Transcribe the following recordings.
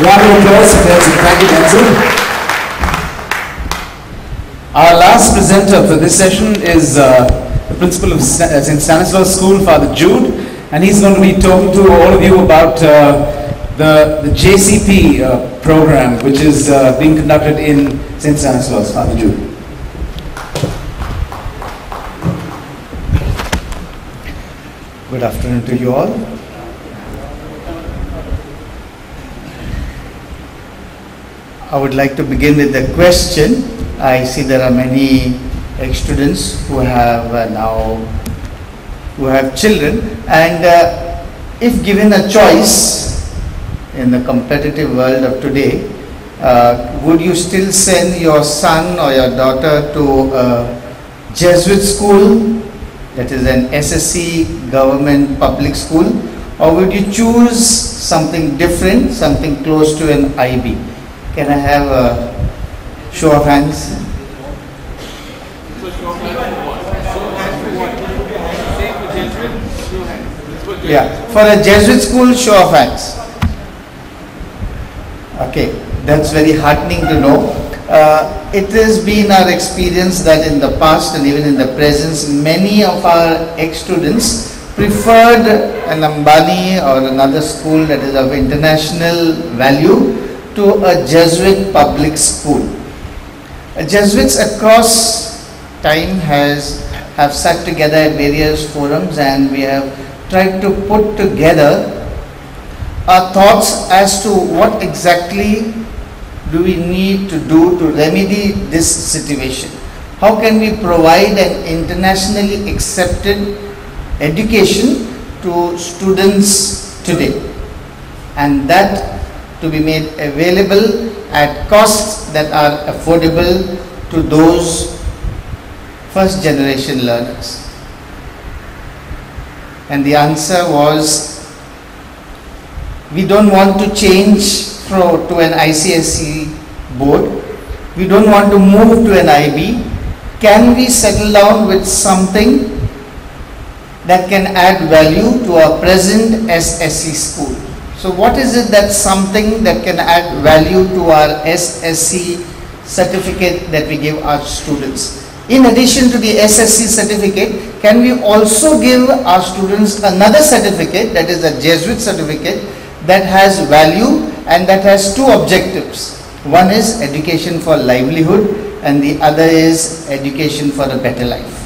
Round of applause for Denzel. Thank you, Denzel. Our last presenter for this session is the principal of St. Stanislaus School, Father Jude, and he's going to be talking to all of you about the JCP program, which is being conducted in St. Stanislaus. Father Jude. Good afternoon to you all. I would like to begin with a question. I see there are many ex-students who have children, and if given a choice in the competitive world of today, would you still send your son or your daughter to a Jesuit school, that is an SSC government public school, or would you choose something different, something close to an IB? Can I have a show of hands? Yeah, for a Jesuit school, show of hands. Okay, that's very heartening to know. It has been our experience that in the past and even in the present, many of our ex-students preferred an Ambani or another school that is of international value to a Jesuit public school. Jesuits across time have sat together at various forums, and we have tried to put together our thoughts as to what exactly do we need to do to remedy this situation. How can we provide an internationally accepted education to students today, and that to be made available at costs that are affordable to those first generation learners? And the answer was, we don't want to change to an ICSE board, we don't want to move to an IB. Can we settle down with something that can add value to our present SSC school? So what is it that's something that can add value to our SSC certificate that we give our students? In addition to the SSC certificate, can we also give our students another certificate, that is a Jesuit certificate, that has value and that has two objectives? One is education for livelihood, and the other is education for a better life.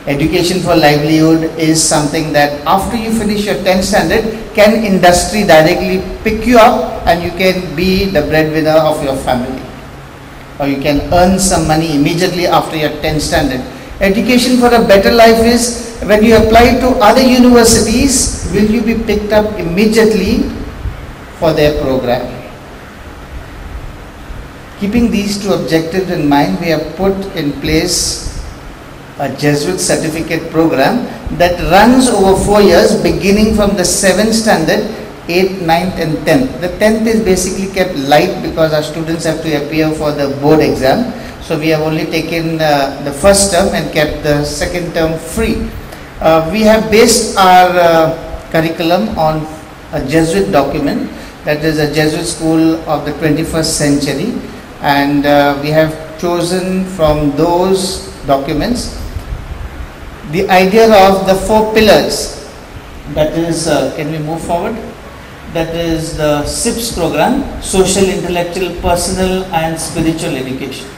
Education for livelihood is something that after you finish your 10th standard, can industry directly pick you up and you can be the breadwinner of your family, or you can earn some money immediately after your 10th standard. Education for a better life is when you apply to other universities, will you be picked up immediately for their program? Keeping these two objectives in mind, we have put in place a Jesuit certificate program that runs over 4 years, beginning from the 7th standard, 8th, 9th and 10th. The 10th is basically kept light because our students have to appear for the board exam. So we have only taken the first term and kept the second term free. We have based our curriculum on a Jesuit document, that is a Jesuit school of the 21st century, and we have chosen from those documents the idea of the 4 pillars. That is, can we move forward? That is the SIPS program, social, intellectual, personal and spiritual education.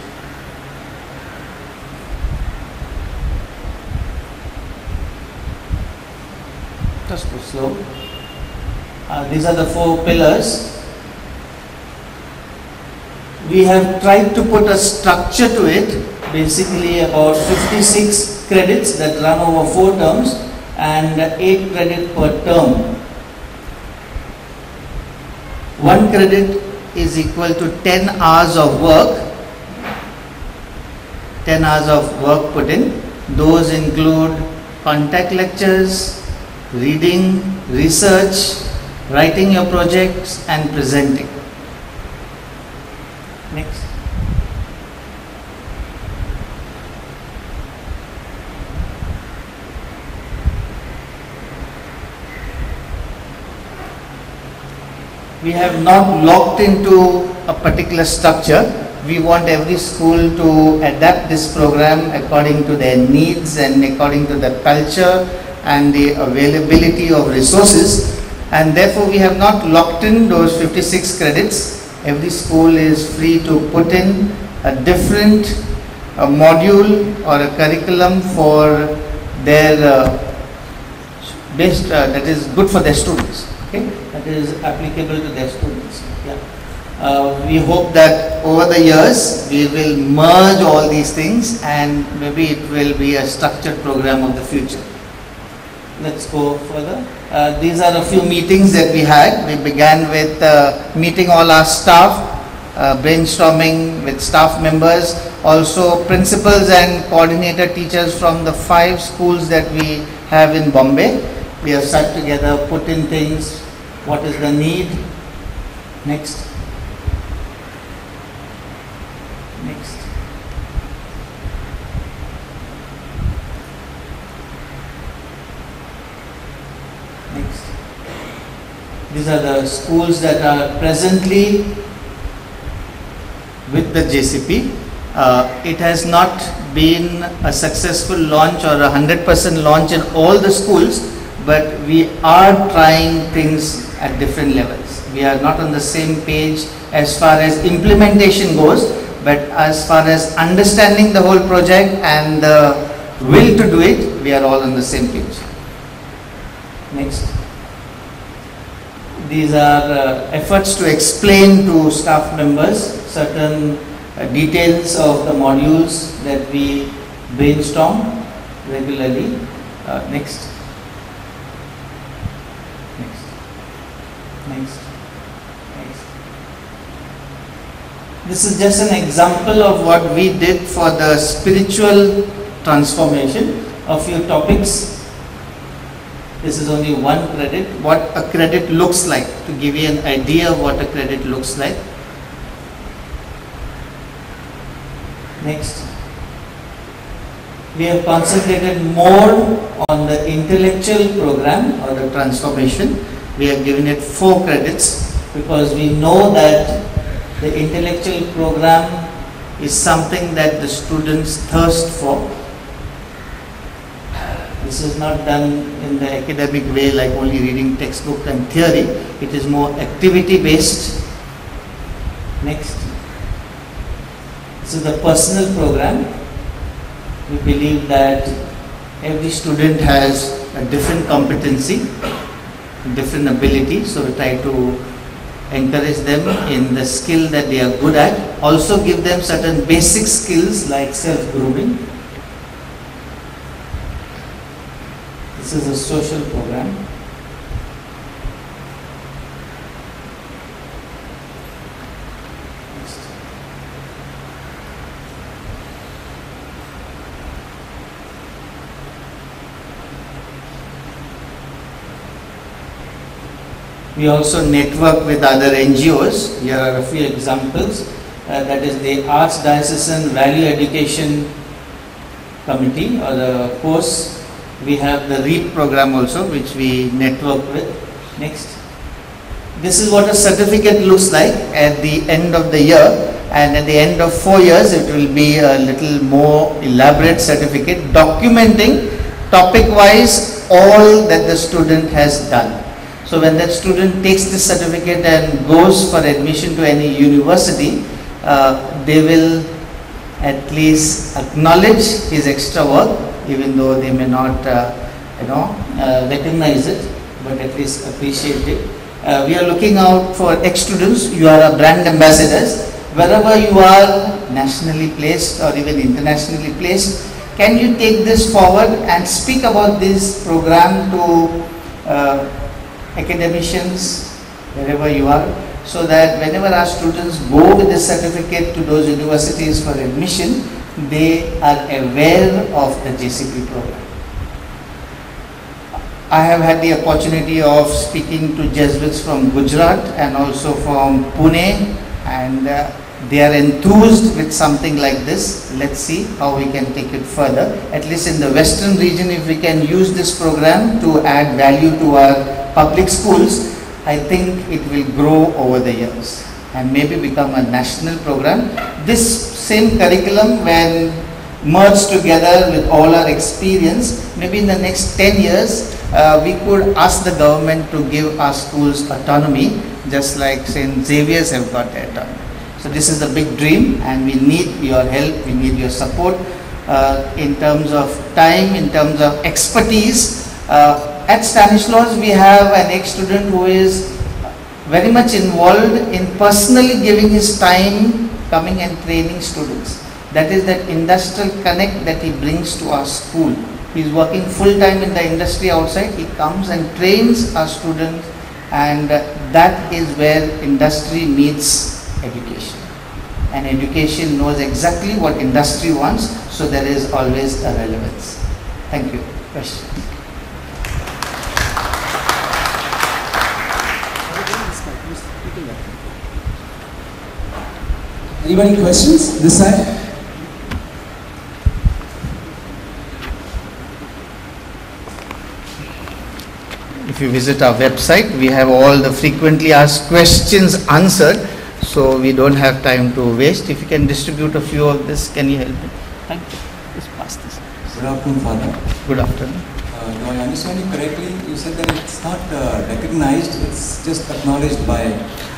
Just go slow. These are the 4 pillars. We have tried to put a structure to it, basically about 56 credits that run over 4 terms and 8 credits per term. 1 credit is equal to 10 hours of work. 10 hours of work put in. Those include contact lectures, reading, research, writing your projects and presenting. Next. We have not locked into a particular structure. We want every school to adapt this program according to their needs and according to the culture and the availability of resources, and therefore we have not locked in those 56 credits. Every school is free to put in a different module or a curriculum for their that is good for their students, okay, that is applicable to their students. We hope that over the years we will merge all these things and maybe it will be a structured program of the future. Let's go further. These are a few meetings that we had. We began with meeting all our staff, brainstorming with staff members, also principals and coordinator teachers from the 5 schools that we have in Bombay. We have sat together, put in things, what is the need. Next. Next. Next. These are the schools that are presently with the JCP. It has not been a successful launch or a 100% launch in all the schools, but we are trying things at different levels. We are not on the same page as far as implementation goes, but as far as understanding the whole project and the will to do it, we are all on the same page. Next. These are efforts to explain to staff members certain details of the modules that we brainstorm regularly. Next. Next. Next. Next. This is just an example of what we did for the spiritual transformation. A few topics. This is only one credit. What a credit looks like, to give you an idea of what a credit looks like. Next. We have concentrated more on the intellectual program or the transformation. We have given it 4 credits because we know that the intellectual program is something that the students thirst for. This is not done in the academic way, like only reading textbook and theory. It is more activity based. Next. This is the personal program. We believe that every student has a different competency, different ability, so we try to encourage them in the skill that they are good at. Also give them certain basic skills like self-grooming. This is a social program. Next. We also network with other NGOs. Here are a few examples. That is the Archdiocesan Value Education Committee or the course. We have the REAP program also, which we network with. Next. This is what a certificate looks like at the end of the year, and at the end of 4 years it will be a little more elaborate certificate documenting topic wise all that the student has done. So when that student takes this certificate and goes for admission to any university, they will at least acknowledge his extra work, even though they may not recognize it, but at least appreciate it. We are looking out for ex-students. You are our brand ambassadors. Wherever you are, nationally placed or even internationally placed, can you take this forward and speak about this program to academicians wherever you are, so that whenever our students go with the certificate to those universities for admission, they are aware of the JCP program. I have had the opportunity of speaking to Jesuits from Gujarat and also from Pune, and they are enthused with something like this. Let's see how we can take it further. At least in the western region, if we can use this program to add value to our public schools, I think it will grow over the years and maybe become a national program. This same curriculum, when merged together with all our experience, maybe in the next 10 years, we could ask the government to give our schools autonomy, just like St. Xavier's have got their autonomy. So this is a big dream, and we need your help, we need your support in terms of time, in terms of expertise. At Stanislaus, we have an ex-student who is very much involved in personally giving his time, coming and training students. That is that industrial connect that he brings to our school. He is working full-time in the industry outside. He comes and trains our students, and that is where industry meets education. And education knows exactly what industry wants, so there is always a relevance. Thank you. Question. Anybody questions? This side? If you visit our website, we have all the frequently asked questions answered, so we don't have time to waste. If you can distribute a few of this, can you help me? Thank you. Just pass this. Good afternoon, Father. Good afternoon. Do I understand you correctly? You said that it's not recognized, it's just acknowledged by...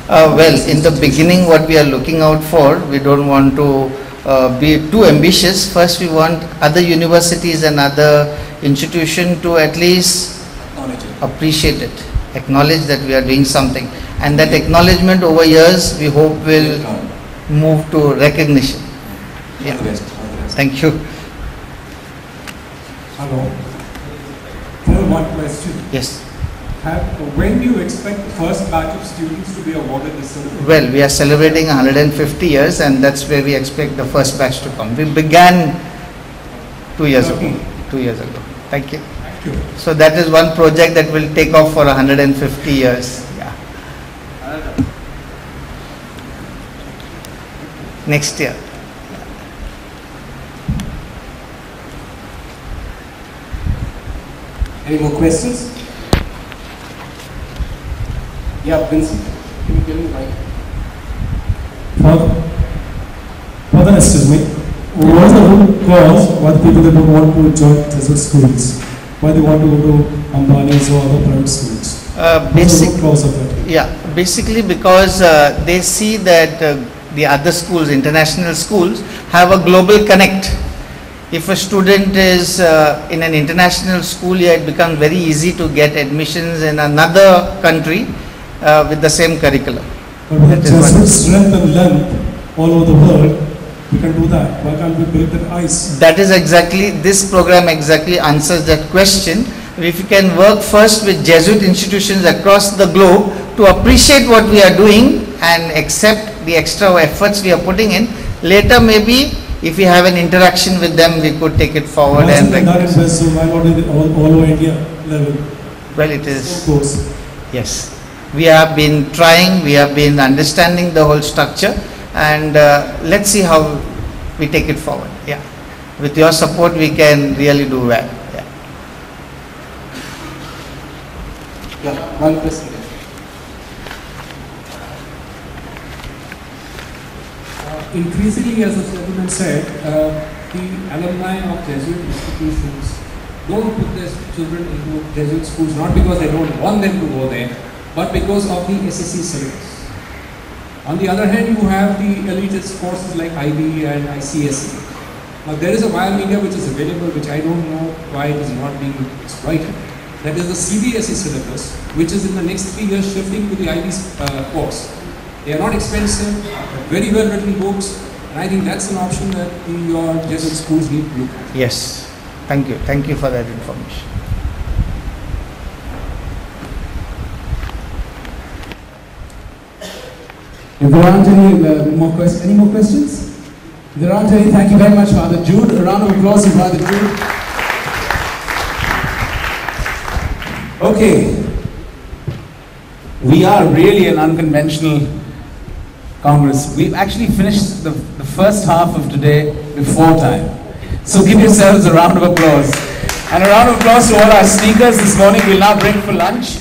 Well, in the beginning, what we are looking out for, we don't want to be too ambitious. First, we want other universities and other institutions to at least appreciate it, acknowledge that we are doing something, and that acknowledgement over years we hope will move to recognition. Yeah. All the best. All the best. Thank you. Hello. For one question. Yes. When do you expect the first batch of students to be awarded this certificate? Well, we are celebrating 150 years, and that's where we expect the first batch to come. We began 2 years ago. 2 years ago. Thank you. Thank you. So that is one project that will take off for 150 years. Yeah. Next year. Any more questions? Yeah, Vincent. Can you give me the mic? Father, excuse me. What is the root cause why the people that don't want to join Jesuit schools? Why they want to go to Ambani's or other private schools? What's the root cause of it? Yeah, basically because they see that the other schools, international schools, have a global connect. If a student is in an international school, yeah, it becomes very easy to get admissions in another country with the same curriculum. But with Jesuit strength and length all over the world, we can do that. Why can't we break that ice? That is exactly, this program exactly answers that question. If you can work first with Jesuit institutions across the globe to appreciate what we are doing and accept the extra efforts we are putting in, later maybe if we have an interaction with them, we could take it forward. Why And is it not in West, so why not in all over India level? well, it is, Of course. yes. We have been trying, we have been understanding the whole structure, and let's see how we take it forward. Yeah. With your support, we can really do well. Yeah. Yeah, one question. Increasingly, as the gentleman said, the alumni of Jesuit institutions don't put their children into Jesuit schools, not because they don't want them to go there, but because of the SSC syllabus. On the other hand, you have the elitist courses like IB and ICSE. Now, there is a via media which is available, which I don't know why it is not being exploited. That is the CBSE syllabus, which is in the next 3 years shifting to the IB course. They are not expensive, very well written books, and I think that's an option that your Jesuit schools need to look at. Yes. Thank you. Thank you for that information. If there aren't any more questions? If there aren't any, thank you very much, Father Jude. A round of applause for Father Jude. Okay. We are really an unconventional Congress. We've actually finished the first half of today before time. So give yourselves a round of applause. And a round of applause to all our speakers this morning. We'll now break for lunch.